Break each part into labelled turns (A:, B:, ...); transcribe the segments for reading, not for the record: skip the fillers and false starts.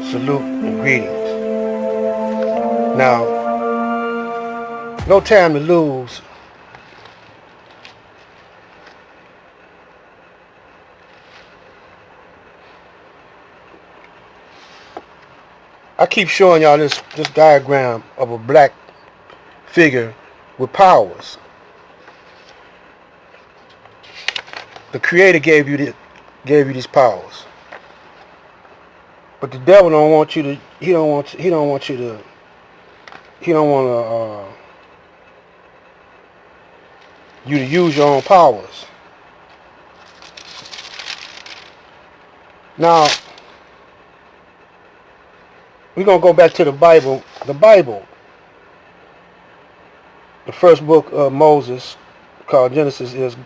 A: salute and greetings. Now, no time to lose. I keep showing y'all this diagram of a black figure with powers. The Creator gave you these powers, but the devil don't want you to. He don't want you to. He don't want you to use your own powers. Now, we're gonna go back to the Bible. The Bible, the first book of Moses, called Genesis, is.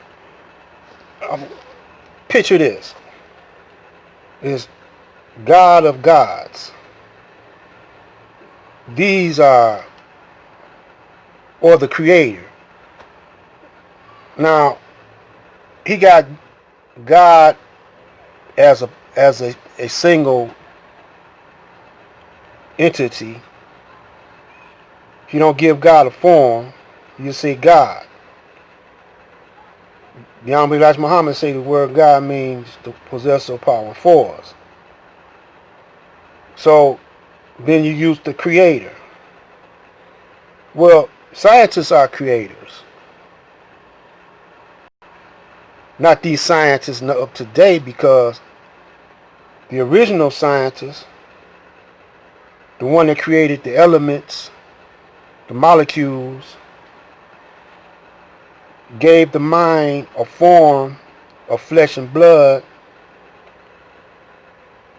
A: Picture this: is God of gods. These are, or the Creator. Now, he got God as a single entity. If you don't give God a form, you say God. The Honorable Elijah Muhammad say the word God means the possessor of power and force. So then you use the Creator. Well, scientists are creators. Not these scientists of today, because the original scientists, the one that created the elements, the molecules, gave the mind a form of flesh and blood.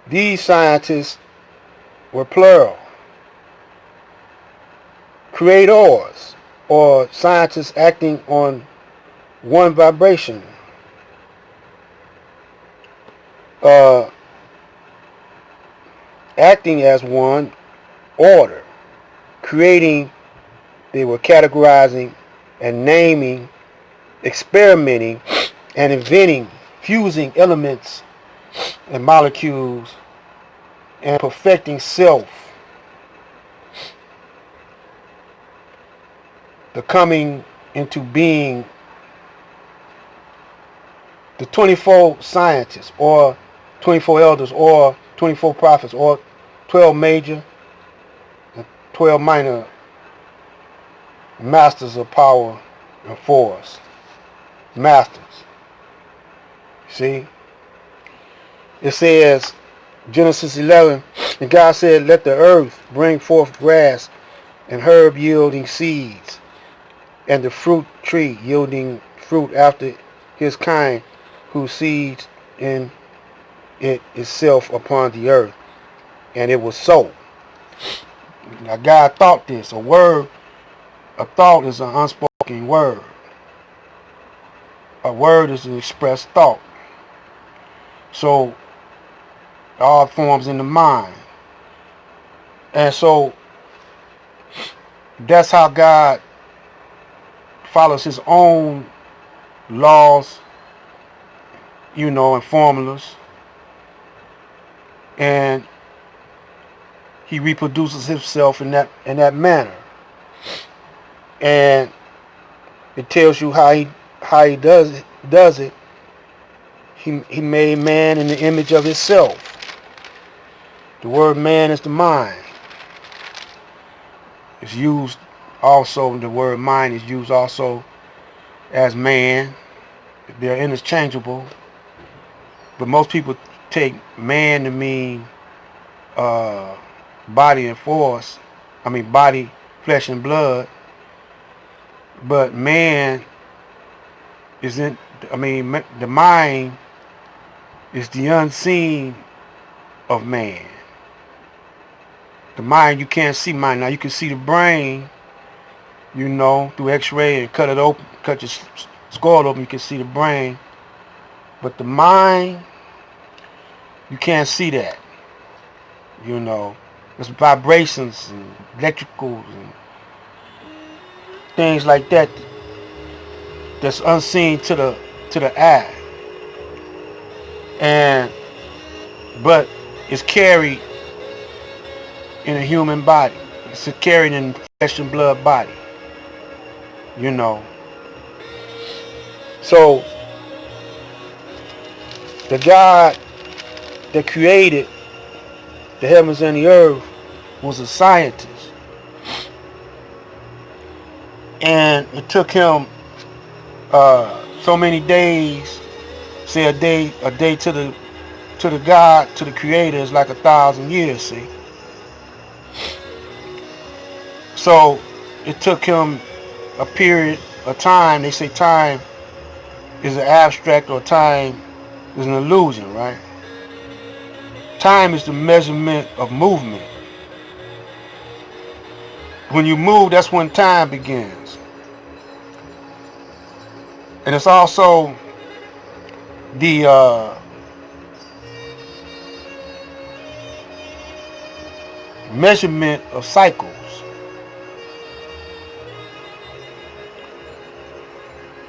A: These scientists were plural. Creators, or scientists acting on one vibration. Acting as one order. Creating, they were categorizing and naming, experimenting and inventing, fusing elements and molecules and perfecting self. The coming into being, the 24 scientists, or 24 elders, or 24 prophets, or 12 major and 12 minor masters of power and force. Masters. See? It says, Genesis 11, and God said, let the earth bring forth grass and herb yielding seeds, and the fruit tree yielding fruit after his kind, whose seeds in it itself upon the earth. And it was so. Now God thought this. A thought is an unspoken word. A word is an expressed thought. So all forms in the mind. And so that's how God follows his own laws, and formulas. And he reproduces himself in that manner. And it tells you how he does it. He made man in the image of himself. The word man is the mind. It's used also, the word mind is used also as man. They're interchangeable. But most people take man to mean body and force. Body, flesh and blood. But man isn't, the mind is the unseen of man. The mind, you can't see mind. Now you can see the brain, through x-ray and cut it open, cut your skull open, you can see the brain. But the mind, you can't see that. There's vibrations and electricals and things like that that's unseen to the eye. But it's carried in a human body. It's carried in flesh and blood body. You know. So the God that created the heavens and the earth was a scientist. And it took him so many days. Say a day to the God, to the Creator is like 1,000 years. See, so it took him a period of time. They say time is an abstract, or time is an illusion, right? Time is the measurement of movement. When you move, that's when time begins. And it's also the measurement of cycles.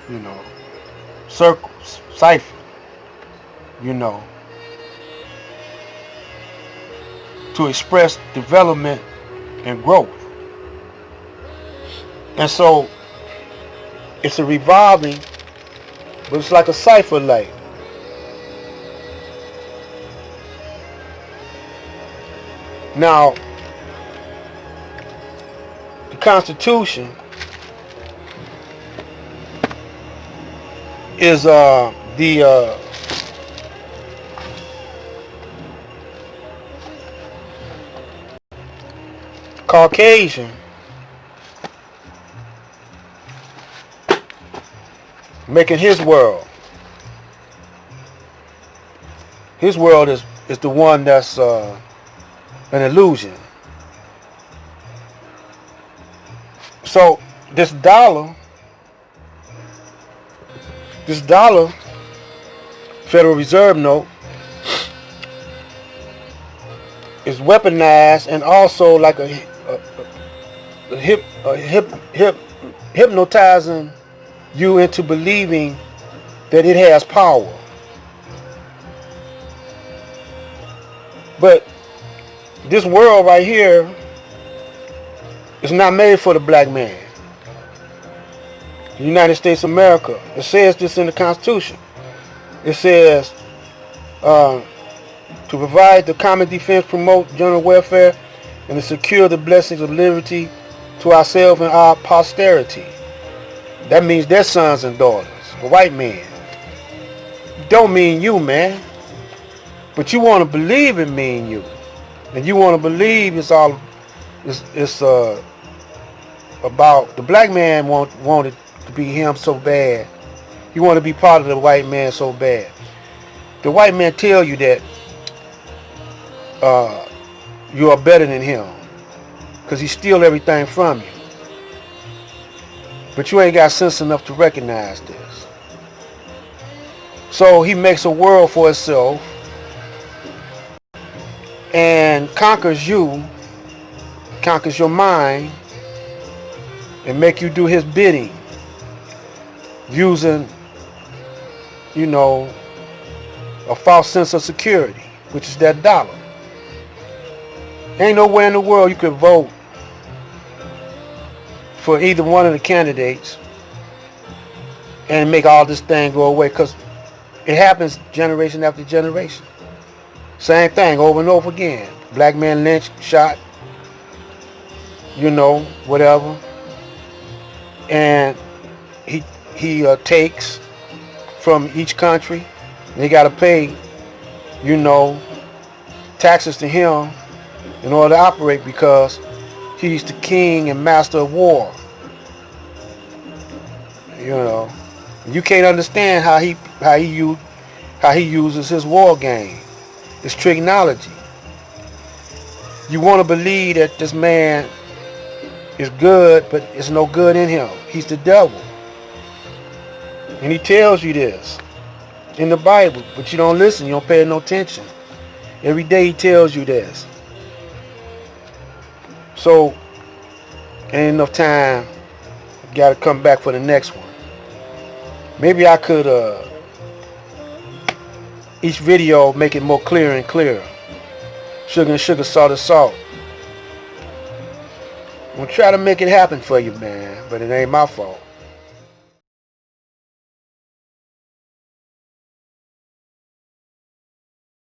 A: You know, circles, cipher, you know, to express development and growth. And so it's a revolving, but it's like a cipher light. Now, the Constitution is the Caucasian making his world. His world is the one that's an illusion. So this dollar Federal Reserve note is weaponized and also like a hypnotizing you into believing that it has power. But this world right here is not made for the black man. The United States of America. It says this in the Constitution. It says to provide the common defense, promote general welfare, and to secure the blessings of liberty to ourselves and our posterity. That means their sons and daughters. The white man. Don't mean you, man. But you want to believe it mean you. And you want to believe it's all it's about the black man wanted to be him so bad. You want to be part of the white man so bad. The white man tell you that you are better than him because he steal everything from you. But you ain't got sense enough to recognize this. So he makes a world for himself and conquers you, conquers your mind, and make you do his bidding using, you know, a false sense of security, which is that dollar. Ain't nowhere in the world you could vote for either one of the candidates and make all this thing go away, because it happens generation after generation. Same thing over and over again. Black man lynched, shot, you know, whatever. And he takes from each country. They got to pay, you know, taxes to him in order to operate, because he's the king and master of war. You know, you can't understand how he uses his war game. It's technology. You want to believe that this man is good, but it's no good in him. He's the devil. And he tells you this in the Bible, but you don't listen. You don't pay no attention. Every day he tells you this. So, ain't enough time. Got to come back for the next one. Maybe I could, each video make it more clear and clearer. Sugar and sugar, salt and salt. gonna try to make it happen for you, man, but it ain't my fault.